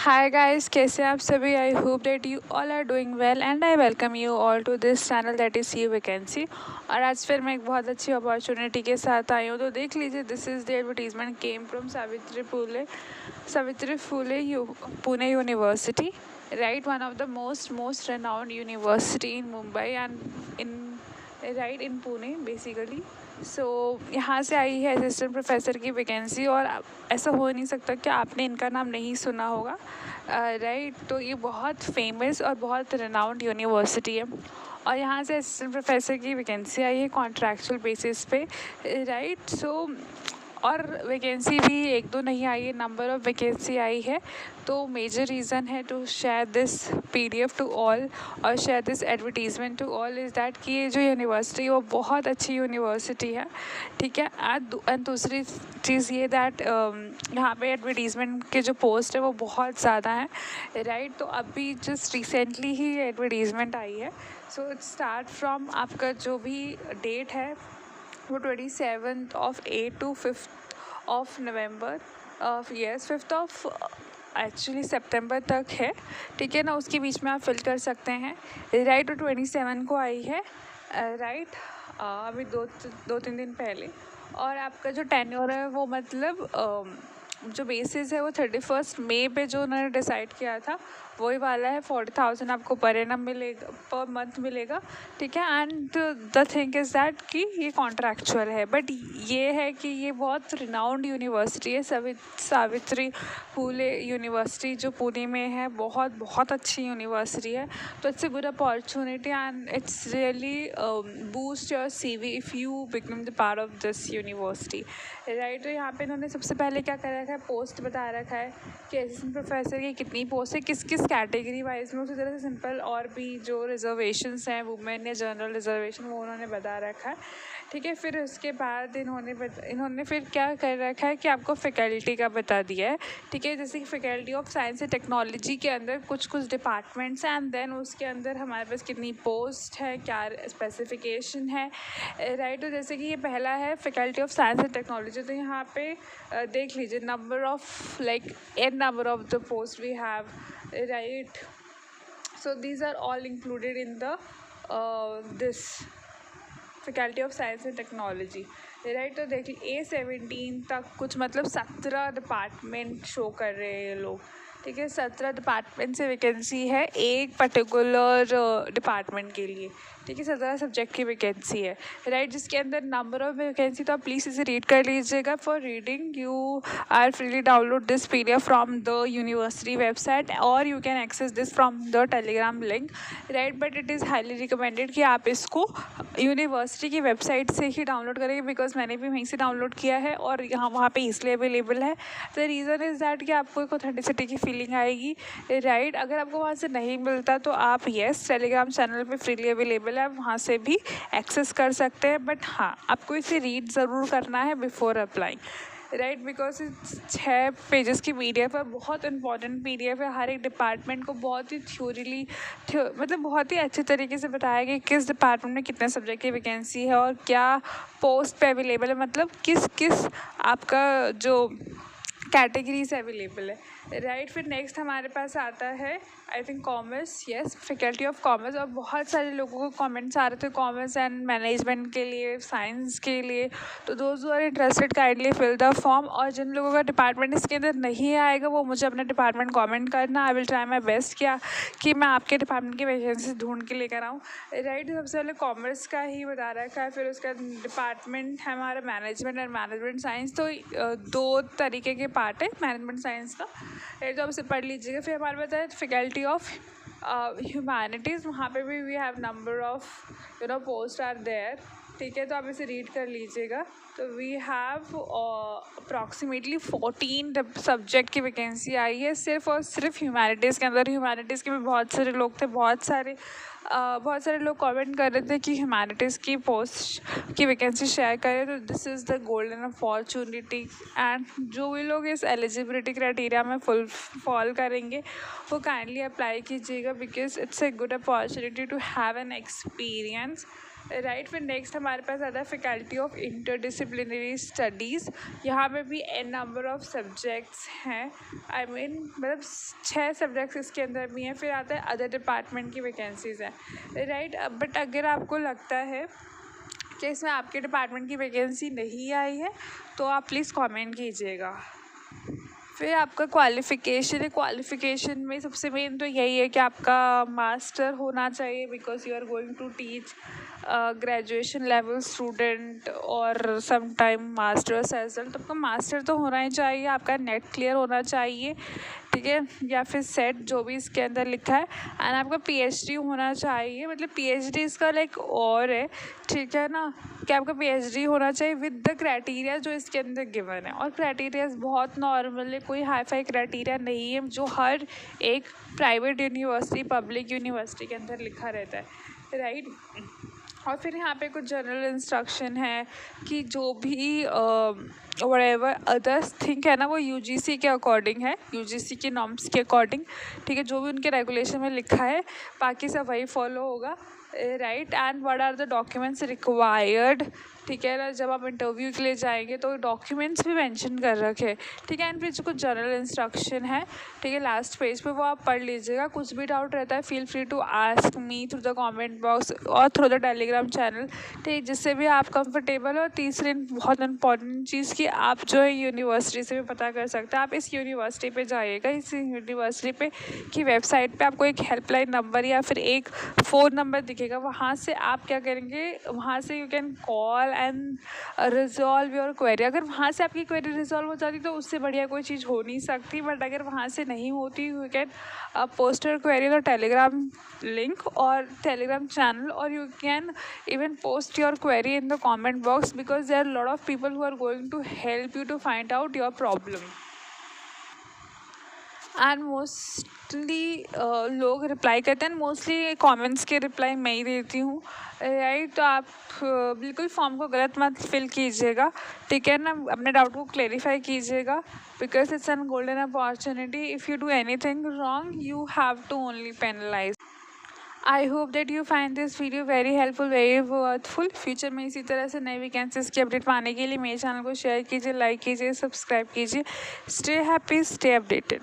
Hi guys, कैसे हैं आप सभी। I hope that you all are doing well and I welcome you all to this channel that is C vacancy. और आज फिर मैं एक बहुत अच्छी अपॉर्चुनिटी के साथ आई हूँ, तो देख लीजिए। This is the advertisement came from Savitri Phule Pune university, right, one of the most renowned university in Mumbai and in right in Pune basically. So यहाँ से आई है असिस्टेंट प्रोफेसर की वैकेंसी, और ऐसा हो नहीं सकता कि आपने इनका नाम नहीं सुना होगा, राइट। तो ये बहुत फेमस और बहुत रेनाउंड यूनिवर्सिटी है, और यहाँ से असिस्टेंट प्रोफेसर की वैकेंसी आई है कॉन्ट्रैक्चुअल बेसिस पे, राइट। सो और वैकेंसी भी एक दो नहीं आई है, नंबर ऑफ़ वैकेंसी आई है। तो मेजर रीज़न है to share this PDF to all और share this advertisement to all is that कि ये जो यूनिवर्सिटी है वो बहुत अच्छी यूनिवर्सिटी है, ठीक है। एंड दूसरी चीज़ ये दैट यहाँ पे एडवर्टीजमेंट के जो पोस्ट है वो बहुत ज़्यादा हैं, राइट। तो अभी जस्ट रिसेंटली ही एडवर्टीजमेंट आई है। सो इट स्टार्ट फ्रॉम आपका जो भी डेट है वो 27 to 5 नवंबर, यस 5 एक्चुअली सितंबर तक है, ठीक है ना। उसके बीच में आप फिल कर सकते हैं, राइट। तो 27 को आई है, राइट, अभी दो तीन दिन पहले। और आपका जो टेन्योर है वो मतलब जो बेसिस है वो 31 मई पे जो उन्होंने डिसाइड किया था वही वाला है। 40,000 आपको पर एनम मिलेगा, पर मंथ मिलेगा, ठीक है। And the thing is that कि ये कॉन्ट्रैक्चुअल है, बट ये है कि ये बहुत रिनाउंड यूनिवर्सिटी है, सावित्री फुले यूनिवर्सिटी जो पुणे में है, बहुत बहुत अच्छी यूनिवर्सिटी है। तो it's a good opportunity and it's really boost your CV if you become the part of this university, right. तो यहाँ पे इन्होंने सबसे पहले क्या कर रखा है, पोस्ट बता रखा है कि असिस्टेंट प्रोफेसर की कितनी पोस्ट है, किस किस कैटेगरी वाइज में। उसी तरह से सिंपल और भी जो रिजर्वेशंस हैं, वुमेन या जनरल रिजर्वेशन, वो उन्होंने बता रखा है, ठीक है। फिर उसके बाद इन्होंने फिर क्या कर रखा है कि आपको फैकल्टी का बता दिया है, ठीक है। जैसे कि faculty of science and technology के अंदर कुछ कुछ डिपार्टमेंट्स हैं, एंड देन उसके अंदर हमारे पास कितनी पोस्ट है, क्या स्पेसिफिकेशन है, राइट। तो जैसे कि ये पहला है faculty of science and technology, तो यहाँ पे देख लीजिए number of an number of the post we have, right. So these are all included in the this faculty of science and technology, right. तो देखिए A17 तक कुछ मतलब 17 डिपार्टमेंट शो कर रहे हैं ये लोग, ठीक है। 17 डिपार्टमेंट से वैकेंसी है एक पर्टिकुलर डिपार्टमेंट के लिए, ठीक है। 17 सब्जेक्ट की वैकेंसी है, राइट। जिसके अंदर नंबर ऑफ वैकेंसी, तो आप प्लीज़ इसे रीड कर लीजिएगा। For reading you are freely download this PDF from the university website, और you can access this from the Telegram link, right. But it is highly recommended कि आप इसको university की वेबसाइट से ही डाउनलोड करेंगे, बिकॉज मैंने भी वहीं से डाउनलोड किया है और यहाँ वहाँ पे इसलिए अवेलेबल है। द रीज़न इज़ दैट कि आपको एक ऑथेंटिसिटी की फीलिंग आएगी, राइट। अगर आपको वहाँ से नहीं मिलता तो आप येस टेलीग्राम चैनल पे फ्रीली अवेलेबल है, आप वहाँ से भी एक्सेस कर सकते हैं। बट हाँ, आपको इसे रीड ज़रूर करना है before applying, right. Because 6 pages की PDF है, बहुत इंपॉर्टेंट PDF है। हर एक डिपार्टमेंट को बहुत ही मतलब बहुत ही अच्छे तरीके से बताया कि किस डिपार्टमेंट में कितने सब्जेक्ट की वैकेंसी है और क्या पोस्ट पे अवेलेबल है, मतलब किस किस आपका जो कैटेगरी से अवेलेबल है, राइट। फिर नेक्स्ट हमारे पास आता है I think commerce, yes, faculty of commerce. और बहुत सारे लोगों को कमेंट्स आ रहे थे कॉमर्स एंड मैनेजमेंट के लिए, साइंस के लिए। तो those who are interested kindly fill the form, और जिन लोगों का डिपार्टमेंट इसके अंदर नहीं आएगा वो मुझे अपने डिपार्टमेंट कमेंट करना। I will try my best क्या कि मैं आपके डिपार्टमेंट की वैकेंसी ढूंढ के लेकर आऊँ, राइट। सबसे पहले कॉमर्स का ही बता रखा है, फिर उसका डिपार्टमेंट है हमारा मैनेजमेंट और मैनेजमेंट साइंस। तो 2 तरीके के पार्ट है मैनेजमेंट साइंस का, तो आप इसे पढ़ लीजिएगा। फिर हमारे पास है फैकल्टी ऑफ ह्यूमैनिटीज़, वहाँ पे भी we have number of post are there, ठीक है। तो आप इसे रीड कर लीजिएगा। तो वी हैव अप्रॉक्सीमेटली 14 सब्जेक्ट की वैकेंसी आई है सिर्फ और सिर्फ ह्यूमैनिटीज़ के अंदर। ह्यूमैनिटीज़ के भी बहुत सारे लोग थे, बहुत सारे लोग कमेंट कर रहे थे कि ह्यूमैनिटीज़ की पोस्ट की वैकेंसी शेयर करें। तो this is the golden opportunity, and जो भी लोग इस एलिजिबिलिटी क्राइटेरिया में फॉल करेंगे वो काइंडली अप्लाई कीजिएगा, because it's a good opportunity to have an experience, right. फिर नेक्स्ट हमारे पास आता है फैकल्टी ऑफ इंटरडिसिप्लिनरी स्टडीज़। यहाँ पे भी एन नंबर ऑफ सब्जेक्ट्स हैं, आई मीन मतलब 6 सब्जेक्ट्स इसके अंदर भी हैं। फिर आता है अदर डिपार्टमेंट की वैकेंसीज़ हैं, राइट। बट अगर आपको लगता है कि इसमें आपके डिपार्टमेंट की वैकेंसी नहीं आई है तो आप प्लीज़ कमेंट कीजिएगा। फिर आपका क्वालिफ़िकेशन है। क्वालिफ़िकेशन में सबसे मेन तो यही है कि आपका मास्टर होना चाहिए, because you are going to teach graduation level student और some time masters as well. तो आपका मास्टर तो होना ही चाहिए, आपका नेट क्लियर होना चाहिए, ठीक है, या फिर सेट जो भी इसके अंदर लिखा है। एंड आपका पीएचडी होना चाहिए, मतलब पीएचडी इसका लाइक और है, ठीक है ना, कि आपका पीएचडी होना चाहिए विद द क्राइटेरिया जो इसके अंदर गिवन है। और क्राइटेरिया बहुत नॉर्मल है, कोई हाई फाई क्राइटेरिया नहीं है जो हर एक प्राइवेट यूनिवर्सिटी पब्लिक यूनिवर्सिटी के अंदर लिखा रहता है, राइट। और फिर यहाँ पे कुछ जनरल इंस्ट्रक्शन है कि जो भी व्हाटएवर अदर्स थिंक है ना, वो यूजीसी के अकॉर्डिंग है, यूजीसी के नॉर्म्स के अकॉर्डिंग, ठीक है, जो भी उनके रेगुलेशन में लिखा है बाकी सब वही फॉलो होगा, right. And what are the documents required, ठीक है ना, जब आप इंटरव्यू के लिए जाएंगे तो डॉक्यूमेंट्स भी मेंशन कर रखे, ठीक है। एंड फिर जो कुछ जनरल इंस्ट्रक्शन है, ठीक है, लास्ट पेज पे वो आप पढ़ लीजिएगा। कुछ भी डाउट रहता है feel free to ask me through the comment box और थ्रू द टेलीग्राम चैनल, ठीक, जिससे भी आप कंफर्टेबल हो। और तीसरी बहुत इंपॉर्टेंट चीज़ कि आप जो है यूनिवर्सिटी से भी पता कर सकते हैं। आप इस यूनिवर्सिटी पे जाइएगा, इस यूनिवर्सिटी पे की वेबसाइट पे आपको एक हेल्पलाइन नंबर या फिर एक फ़ोन नंबर दिखेगा, वहाँ से आप क्या करेंगे, वहाँ से you can call and resolve your query. अगर वहाँ से आपकी क्वेरी रिजॉल्व हो जाती तो उससे बढ़िया कोई चीज़ हो नहीं सकती। बट अगर वहाँ से नहीं होती, you can post your query the Telegram link और टेलीग्राम चैनल, और you can even post your query in the comment box, because there are a lot of people who are going to help you to find out your problem. And mostly लोग reply करते हैं, mostly comments के reply मैं ही देती हूँ, right. तो आप बिल्कुल फॉर्म को गलत मत फिल कीजिएगा, ठीक है ना, अपने डाउट को क्लेरिफाई कीजिएगा, because it's an golden opportunity. If you do anything wrong you have to only penalise. I hope that you find this video very helpful, very worthful. Future में इसी तरह से नई वैकेंसीज की अपडेट पाने के लिए मेरे चैनल को शेयर कीजिए, लाइक कीजिए, सब्सक्राइब कीजिए। Stay happy, stay updated.